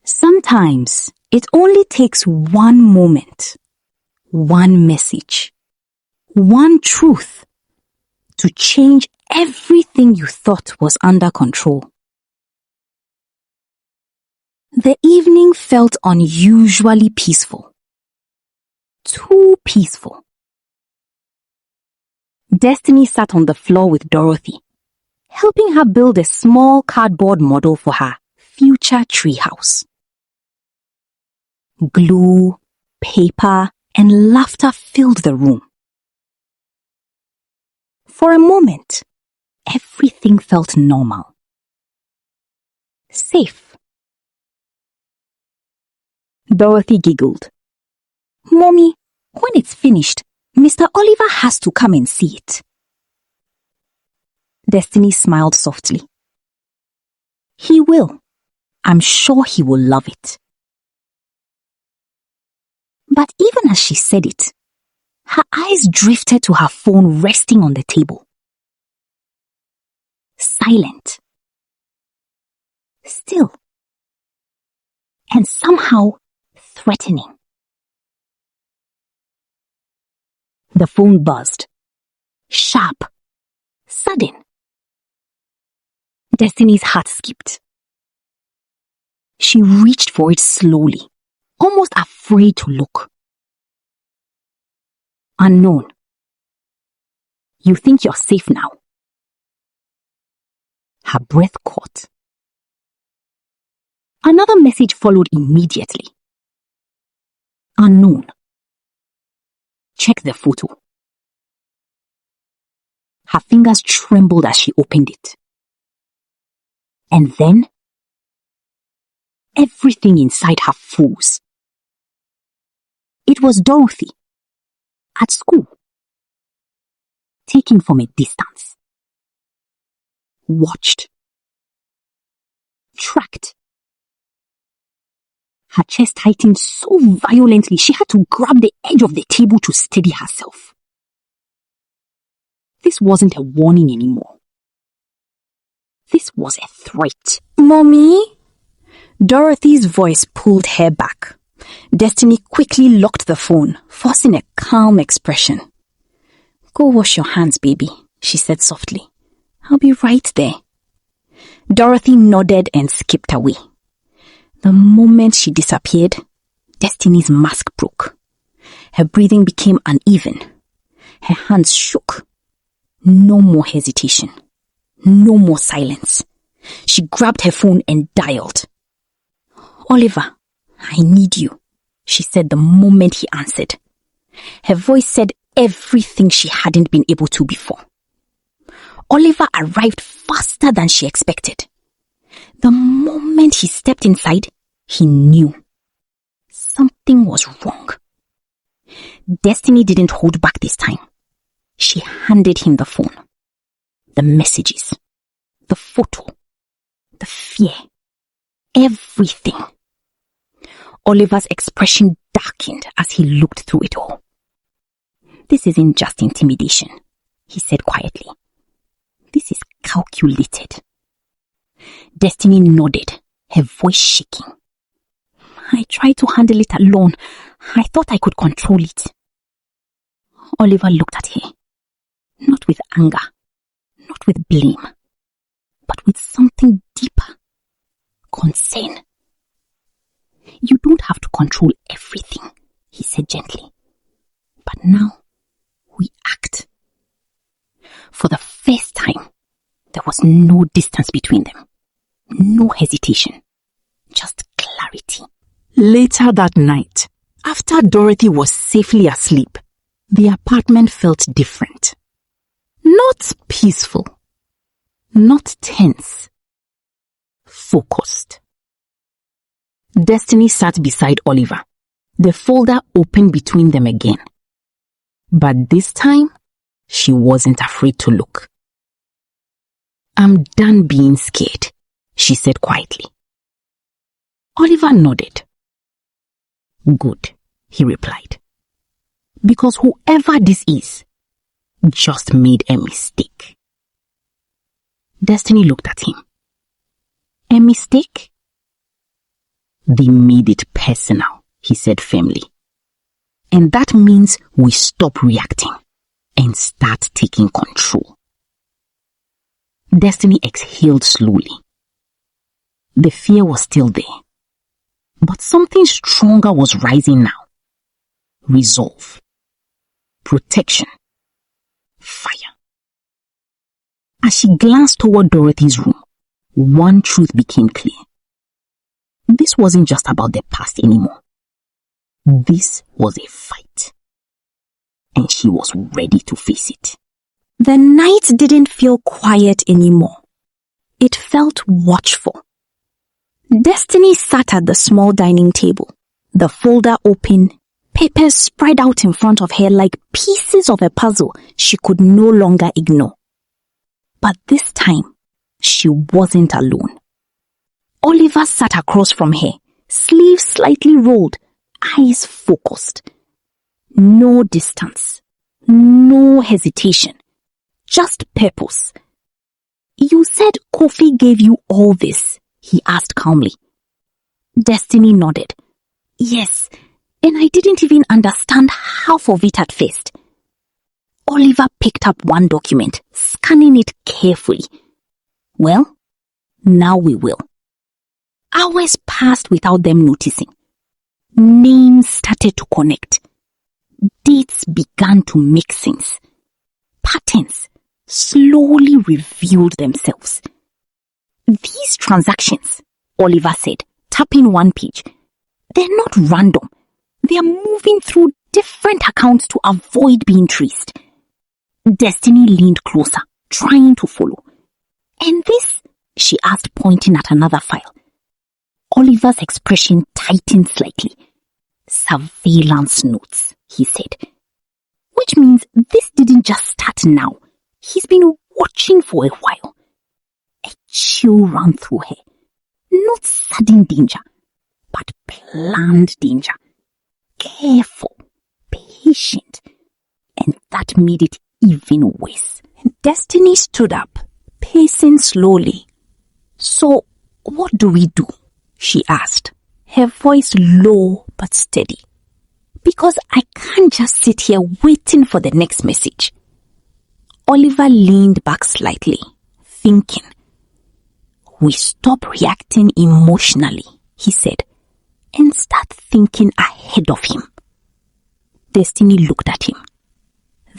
Sometimes it only takes one moment, one message, one truth to change everything you thought was under control. The evening felt unusually peaceful. Too peaceful. Destiny sat on the floor with Dorothy, helping her build a small cardboard model for her future treehouse. Glue, paper, and laughter filled the room. For a moment, everything felt normal. Safe. Dorothy giggled. "Mommy, when it's finished, Mr. Oliver has to come and see it." Destiny smiled softly. "He will. I'm sure he will love it." But even as she said it, her eyes drifted to her phone resting on the table. Silent. Still. And somehow threatening. The phone buzzed. Sharp. Sudden. Destiny's heart skipped. She reached for it slowly, almost afraid to look. Unknown. "You think you're safe now?" Her breath caught. Another message followed immediately. Unknown. "Check the photo." Her fingers trembled as she opened it. And then, everything inside her froze. It was Dorothy. At school. Taken from a distance. Watched. Tracked. Her chest tightened so violently she had to grab the edge of the table to steady herself. This wasn't a warning anymore. This was a threat. "Mommy?" Dorothy's voice pulled her back. Destiny quickly locked the phone, forcing a calm expression. "Go wash your hands, baby," she said softly. "I'll be right there." Dorothy nodded and skipped away. The moment she disappeared, Destiny's mask broke. Her breathing became uneven. Her hands shook. No more hesitation. No more silence. She grabbed her phone and dialed. "Oliver, I need you," she said the moment he answered. Her voice said everything she hadn't been able to before. Oliver arrived faster than she expected. The moment he stepped inside, he knew. Something was wrong. Destiny didn't hold back this time. She handed him the phone. The messages. The photo. The fear. Everything. Oliver's expression darkened as he looked through it all. "This isn't just intimidation," he said quietly. "This is calculated." Destiny nodded, her voice shaking. "I tried to handle it alone. I thought I could control it." Oliver looked at her, not with anger, not with blame, but with something deeper. Concern. "You don't have to control everything," he said gently. "But now, we act." For the first time, there was no distance between them. No hesitation. Just clarity. Later that night, after Dorothy was safely asleep, the apartment felt different. Not peaceful. Not tense. Focused. Destiny sat beside Oliver, the folder open between them again. But this time, she wasn't afraid to look. "I'm done being scared," she said quietly. Oliver nodded. "Good," he replied. "Because whoever this is just made a mistake." Destiny looked at him. "A mistake?" They made it personal, he said firmly. And that means we stop reacting and start taking control. Destiny exhaled slowly. The fear was still there, but something stronger was rising now. Resolve, protection, fire. As she glanced toward Dorothy's room, one truth became clear. This wasn't just about the past anymore. This was a fight, and she was ready to face it. The night didn't feel quiet anymore. It felt watchful. Destiny sat at the small dining table, the folder open, papers spread out in front of her like pieces of a puzzle she could no longer ignore. But this time, she wasn't alone. Oliver sat across from her, sleeves slightly rolled, eyes focused. No distance, no hesitation, just purpose. You said Kofi gave you all this, he asked calmly. Destiny nodded. Yes, and I didn't even understand half of it at first. Oliver picked up one document, scanning it carefully. Well, now we will. Hours passed without them noticing. Names started to connect. Dates began to make sense. Patterns slowly revealed themselves. These transactions, Oliver said, tapping one page, they're not random. They are moving through different accounts to avoid being traced. Destiny leaned closer, trying to follow. And this, she asked, pointing at another file. Oliver's expression tightened slightly. Surveillance notes, he said. Which means this didn't just start now. He's been watching for a while. A chill ran through her. Not sudden danger, but planned danger. Careful, patient, and that made it even worse. Destiny stood up, pacing slowly. So, what do we do? She asked, her voice low but steady. Because I can't just sit here waiting for the next message. Oliver leaned back slightly, thinking. We stop reacting emotionally, he said, and start thinking ahead of him. Destiny looked at him.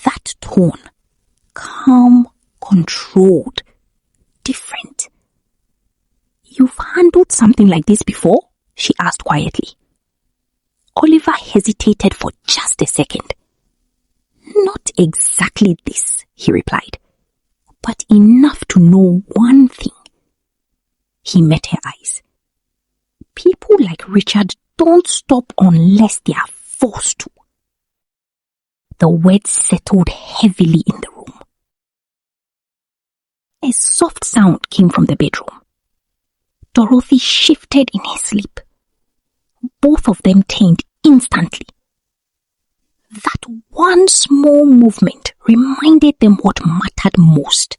That tone, calm, controlled, different. You've handled something like this before? She asked quietly. Oliver hesitated for just a second. Not exactly this, he replied, but enough to know one thing. He met her eyes. People like Richard don't stop unless they are forced to. The words settled heavily in the room. A soft sound came from the bedroom. Dorothy shifted in her sleep. Both of them turned instantly. That one small movement reminded them what mattered most.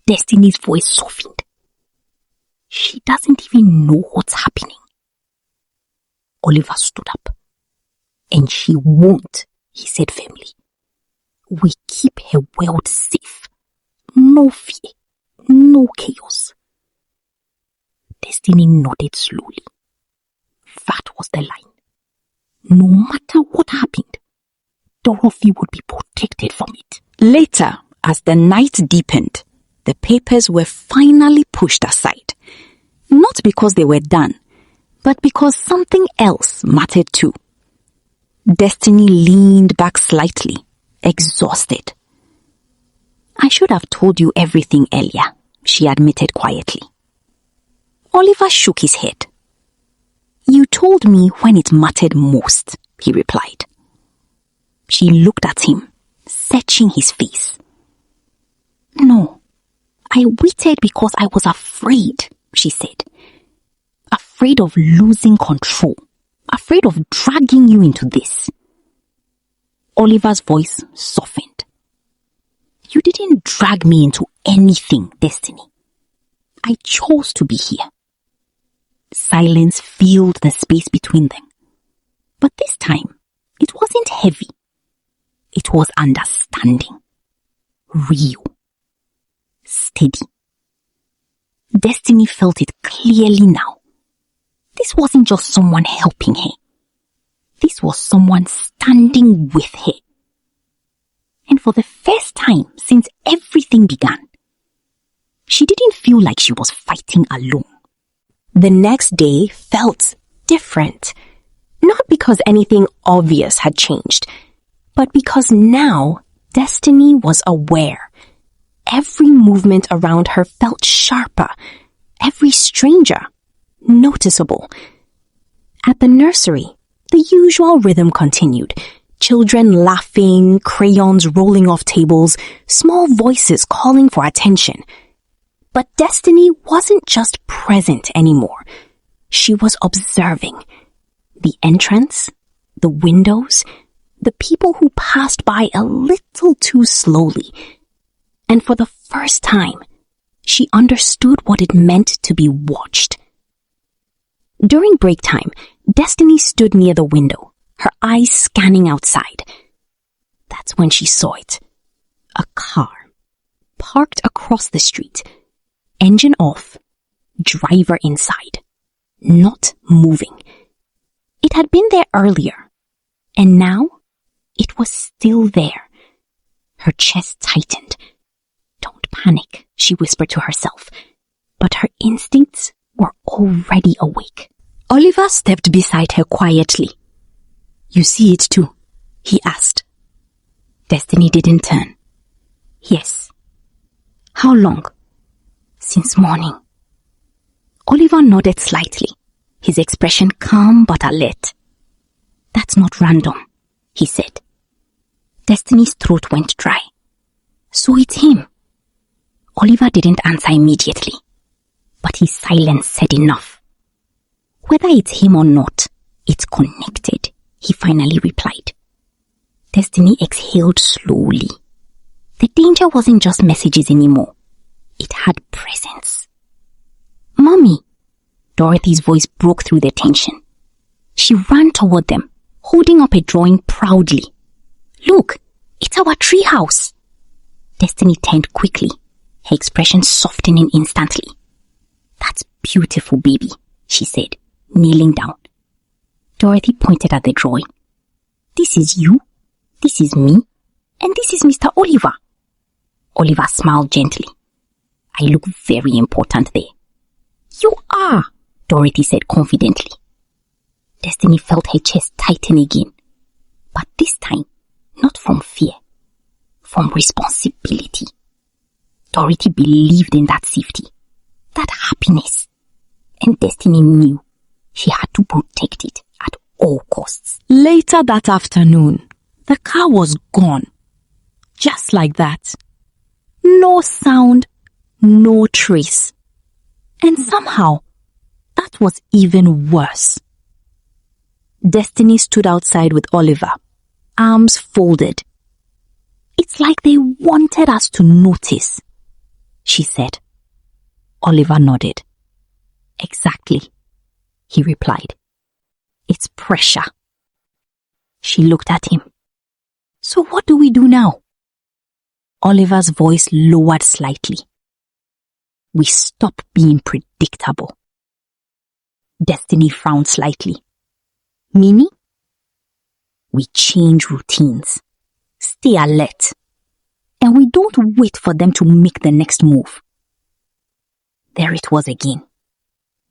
Destiny's voice softened. She doesn't even know what's happening. Oliver stood up. And she won't, he said firmly. We keep her world safe. No fear, no chaos. Destiny nodded slowly. That was the line. No matter what happened, Dorothy would be protected from it. Later, as the night deepened, the papers were finally pushed aside. Not because they were done, but because something else mattered too. Destiny leaned back slightly, exhausted. I should have told you everything earlier, she admitted quietly. Oliver shook his head. You told me when it mattered most, he replied. She looked at him, searching his face. No, I waited because I was afraid, she said. Afraid of losing control. Afraid of dragging you into this. Oliver's voice softened. You didn't drag me into anything, Destiny. I chose to be here. Silence filled the space between them. But this time, it wasn't heavy. It was understanding. Real. Steady. Destiny felt it clearly now. This wasn't just someone helping her. This was someone standing with her. And for the first time since everything began, she didn't feel like she was fighting alone. The next day felt different. Not because anything obvious had changed, but because now Destiny was aware. Every movement around her felt sharper, every stranger noticeable. At the nursery, the usual rhythm continued. Children laughing, crayons rolling off tables, small voices calling for attention. But Destiny wasn't just present anymore. She was observing. The entrance, the windows, the people who passed by a little too slowly. And for the first time, she understood what it meant to be watched. During break time, Destiny stood near the window, her eyes scanning outside. That's when she saw it. A car, parked across the street, engine off, driver inside, not moving. It had been there earlier, and now it was still there. Her chest tightened. Don't panic, she whispered to herself, but her instincts were already awake. Oliver stepped beside her quietly. You see it too? He asked. Destiny didn't turn. Yes. How long? Since morning. Oliver nodded slightly, his expression calm but alert. That's not random, he said. Destiny's throat went dry. So it's him. Oliver didn't answer immediately, but his silence said enough. Whether it's him or not, it's connected, he finally replied. Destiny exhaled slowly. The danger wasn't just messages anymore. It had presence. Mommy! Dorothy's voice broke through the tension. She ran toward them, holding up a drawing proudly. Look, it's our treehouse. Destiny turned quickly, her expression softening instantly. That's beautiful, baby, she said, kneeling down. Dorothy pointed at the drawing. This is you, this is me, and this is Mr. Oliver. Oliver smiled gently. I look very important there. You are, Dorothy said confidently. Destiny felt her chest tighten again, but this time, not from fear, from responsibility. Dorothy believed in that safety, that happiness, and Destiny knew she had to protect it at all costs. Later that afternoon, the car was gone. Just like that. No sound, no trace. And somehow, that was even worse. Destiny stood outside with Oliver, arms folded. It's like they wanted us to notice, she said. Oliver nodded. Exactly, he replied. It's pressure. She looked at him. So what do we do now? Oliver's voice lowered slightly. We stop being predictable. Destiny frowned slightly. Meaning? We change routines, stay alert, and we don't wait for them to make the next move. There it was again.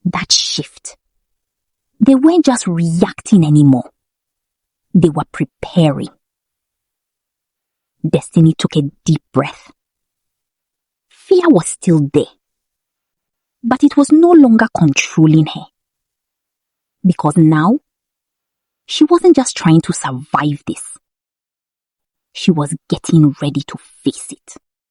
That shift. They weren't just reacting anymore. They were preparing. Destiny took a deep breath. Fear was still there, but it was no longer controlling her. Because now, she wasn't just trying to survive this. She was getting ready to face it.